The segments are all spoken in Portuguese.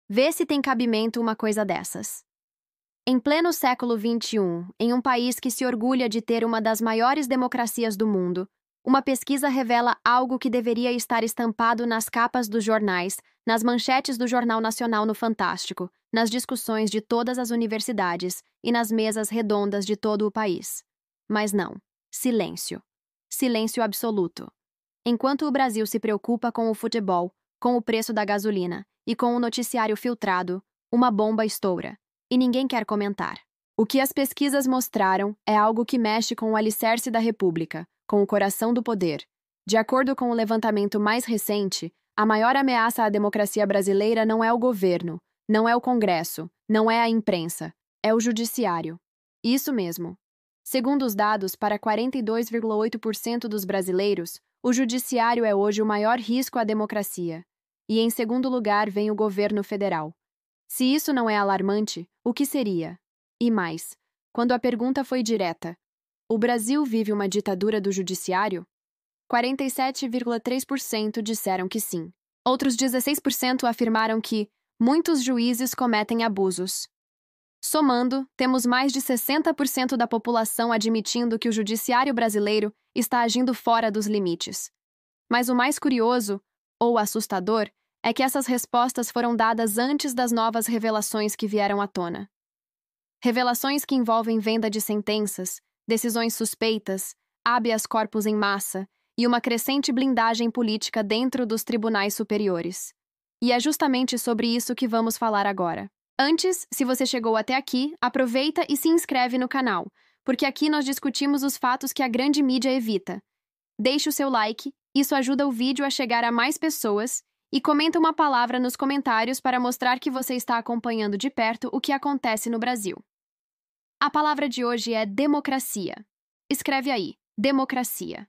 Vê se tem cabimento uma coisa dessas. Em pleno século XXI, em um país que se orgulha de ter uma das maiores democracias do mundo, uma pesquisa revela algo que deveria estar estampado nas capas dos jornais, nas manchetes do Jornal Nacional no Fantástico, nas discussões de todas as universidades e nas mesas redondas de todo o país. Mas não. Silêncio. Silêncio absoluto. Enquanto o Brasil se preocupa com o futebol, com o preço da gasolina e com o noticiário filtrado, uma bomba estoura. E ninguém quer comentar. O que as pesquisas mostraram é algo que mexe com o alicerce da República, com o coração do poder. De acordo com o levantamento mais recente, a maior ameaça à democracia brasileira não é o governo, não é o Congresso, não é a imprensa, é o judiciário. Isso mesmo. Segundo os dados, para 42,8% dos brasileiros, o judiciário é hoje o maior risco à democracia. E em segundo lugar vem o governo federal. Se isso não é alarmante, o que seria? E mais, quando a pergunta foi direta, o Brasil vive uma ditadura do judiciário? 47,3% disseram que sim. Outros 16% afirmaram que muitos juízes cometem abusos. Somando, temos mais de 60% da população admitindo que o judiciário brasileiro está agindo fora dos limites. Mas o mais curioso, ou assustador, é que essas respostas foram dadas antes das novas revelações que vieram à tona. Revelações que envolvem venda de sentenças, decisões suspeitas, habeas corpus em massa e uma crescente blindagem política dentro dos tribunais superiores. E é justamente sobre isso que vamos falar agora. Antes, se você chegou até aqui, aproveita e se inscreve no canal, porque aqui nós discutimos os fatos que a grande mídia evita. Deixe o seu like, isso ajuda o vídeo a chegar a mais pessoas, e comenta uma palavra nos comentários para mostrar que você está acompanhando de perto o que acontece no Brasil. A palavra de hoje é democracia. Escreve aí, democracia.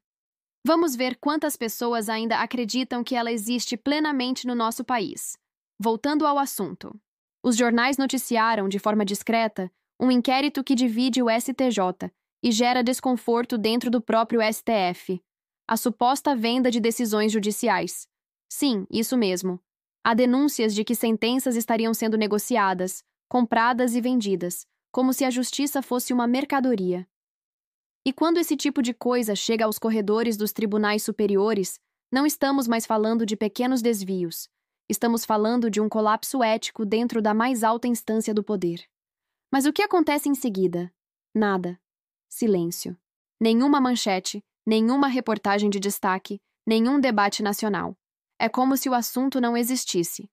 Vamos ver quantas pessoas ainda acreditam que ela existe plenamente no nosso país. Voltando ao assunto. Os jornais noticiaram, de forma discreta, um inquérito que divide o STJ e gera desconforto dentro do próprio STF. A suposta venda de decisões judiciais. Sim, isso mesmo. Há denúncias de que sentenças estariam sendo negociadas, compradas e vendidas, como se a justiça fosse uma mercadoria. E quando esse tipo de coisa chega aos corredores dos tribunais superiores, não estamos mais falando de pequenos desvios. Estamos falando de um colapso ético dentro da mais alta instância do poder. Mas o que acontece em seguida? Nada. Silêncio. Nenhuma manchete, nenhuma reportagem de destaque, nenhum debate nacional. É como se o assunto não existisse.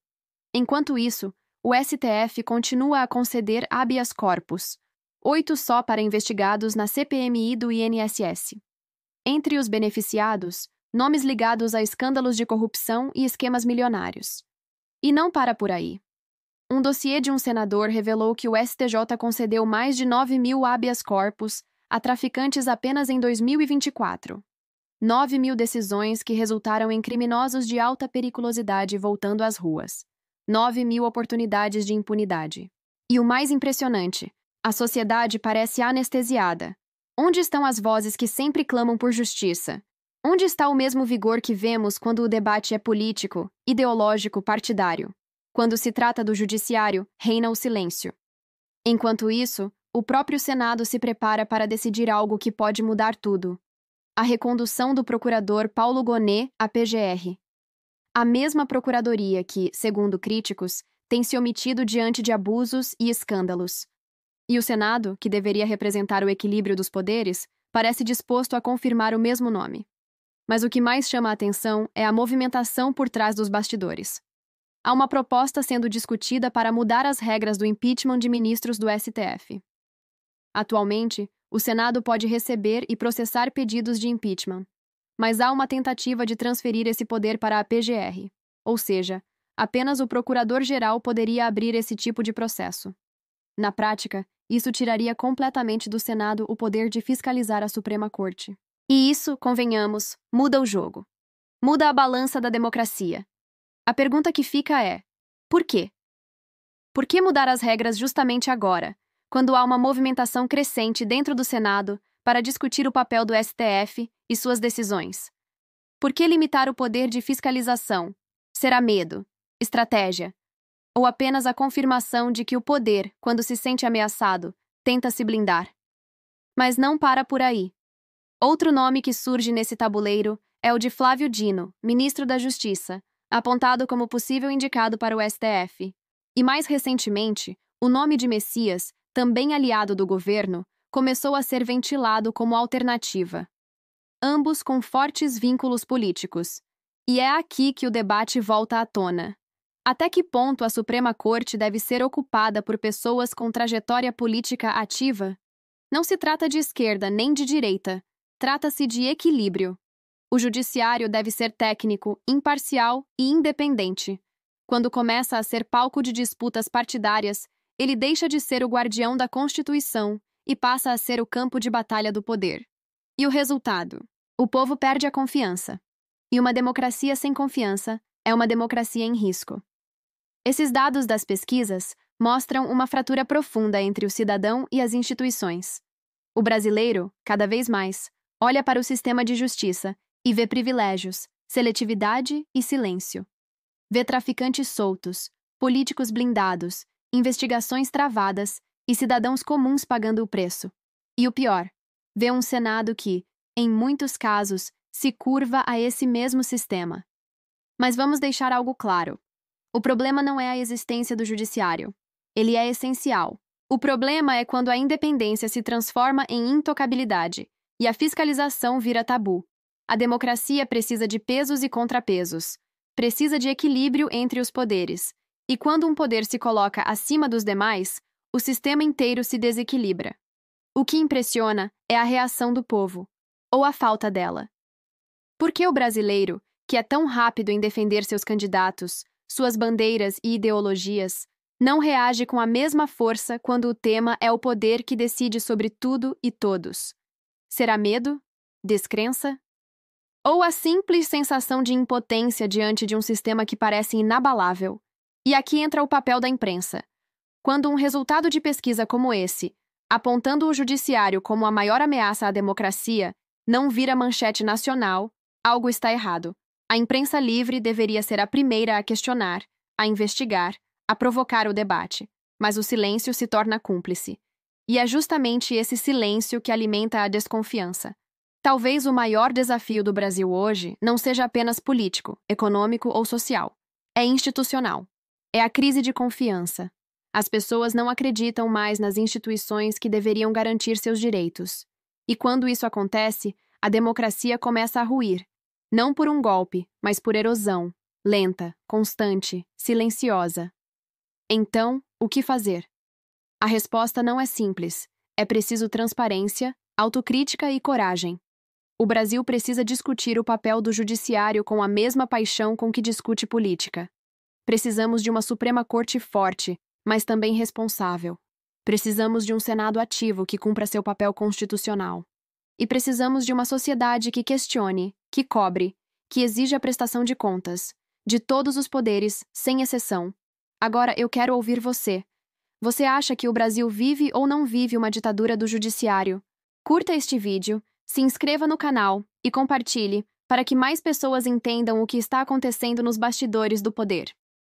Enquanto isso, o STF continua a conceder habeas corpus, 8 só para investigados na CPMI do INSS. Entre os beneficiados, nomes ligados a escândalos de corrupção e esquemas milionários. E não para por aí. Um dossiê de um senador revelou que o STJ concedeu mais de 9.000 habeas corpus a traficantes apenas em 2024. 9.000 decisões que resultaram em criminosos de alta periculosidade voltando às ruas. 9.000 oportunidades de impunidade. E o mais impressionante, a sociedade parece anestesiada. Onde estão as vozes que sempre clamam por justiça? Onde está o mesmo vigor que vemos quando o debate é político, ideológico, partidário? Quando se trata do judiciário, reina o silêncio. Enquanto isso, o próprio Senado se prepara para decidir algo que pode mudar tudo. A recondução do procurador Paulo Gonet à PGR. A mesma procuradoria que, segundo críticos, tem se omitido diante de abusos e escândalos. E o Senado, que deveria representar o equilíbrio dos poderes, parece disposto a confirmar o mesmo nome. Mas o que mais chama a atenção é a movimentação por trás dos bastidores. Há uma proposta sendo discutida para mudar as regras do impeachment de ministros do STF. Atualmente, o Senado pode receber e processar pedidos de impeachment, mas há uma tentativa de transferir esse poder para a PGR, ou seja, apenas o procurador-geral poderia abrir esse tipo de processo. Na prática, isso tiraria completamente do Senado o poder de fiscalizar a Suprema Corte. E isso, convenhamos, muda o jogo. Muda a balança da democracia. A pergunta que fica é: por quê? Por que mudar as regras justamente agora, quando há uma movimentação crescente dentro do Senado para discutir o papel do STF e suas decisões? Por que limitar o poder de fiscalização? Será medo? Estratégia? ou apenas a confirmação de que o poder, quando se sente ameaçado, tenta se blindar? Mas não para por aí. Outro nome que surge nesse tabuleiro é o de Flávio Dino, ministro da Justiça, apontado como possível indicado para o STF. E mais recentemente, o nome de Messias, também aliado do governo, começou a ser ventilado como alternativa. Ambos com fortes vínculos políticos. E é aqui que o debate volta à tona. Até que ponto a Suprema Corte deve ser ocupada por pessoas com trajetória política ativa? Não se trata de esquerda nem de direita. Trata-se de equilíbrio. O judiciário deve ser técnico, imparcial e independente. Quando começa a ser palco de disputas partidárias, ele deixa de ser o guardião da Constituição e passa a ser o campo de batalha do poder. E o resultado? O povo perde a confiança. E uma democracia sem confiança é uma democracia em risco. Esses dados das pesquisas mostram uma fratura profunda entre o cidadão e as instituições. O brasileiro, cada vez mais, olha para o sistema de justiça e vê privilégios, seletividade e silêncio. Vê traficantes soltos, políticos blindados, investigações travadas e cidadãos comuns pagando o preço. E o pior, vê um Senado que, em muitos casos, se curva a esse mesmo sistema. Mas vamos deixar algo claro. O problema não é a existência do judiciário. Ele é essencial. O problema é quando a independência se transforma em intocabilidade e a fiscalização vira tabu. A democracia precisa de pesos e contrapesos. Precisa de equilíbrio entre os poderes. E quando um poder se coloca acima dos demais, o sistema inteiro se desequilibra. O que impressiona é a reação do povo, ou a falta dela. Por que o brasileiro, que é tão rápido em defender seus candidatos, suas bandeiras e ideologias, não reage com a mesma força quando o tema é o poder que decide sobre tudo e todos? Será medo? Descrença? Ou a simples sensação de impotência diante de um sistema que parece inabalável? E aqui entra o papel da imprensa. Quando um resultado de pesquisa como esse, apontando o judiciário como a maior ameaça à democracia, não vira manchete nacional, algo está errado. A imprensa livre deveria ser a primeira a questionar, a investigar, a provocar o debate, mas o silêncio se torna cúmplice. E é justamente esse silêncio que alimenta a desconfiança. Talvez o maior desafio do Brasil hoje não seja apenas político, econômico ou social. É institucional. É a crise de confiança. As pessoas não acreditam mais nas instituições que deveriam garantir seus direitos. E quando isso acontece, a democracia começa a ruir. Não por um golpe, mas por erosão, lenta, constante, silenciosa. Então, o que fazer? A resposta não é simples. É preciso transparência, autocrítica e coragem. O Brasil precisa discutir o papel do judiciário com a mesma paixão com que discute política. Precisamos de uma Suprema Corte forte, mas também responsável. Precisamos de um Senado ativo que cumpra seu papel constitucional. E precisamos de uma sociedade que questione, que cobre, que exija a prestação de contas, de todos os poderes, sem exceção. Agora eu quero ouvir você. Você acha que o Brasil vive ou não vive uma ditadura do judiciário? Curta este vídeo, se inscreva no canal e compartilhe para que mais pessoas entendam o que está acontecendo nos bastidores do poder.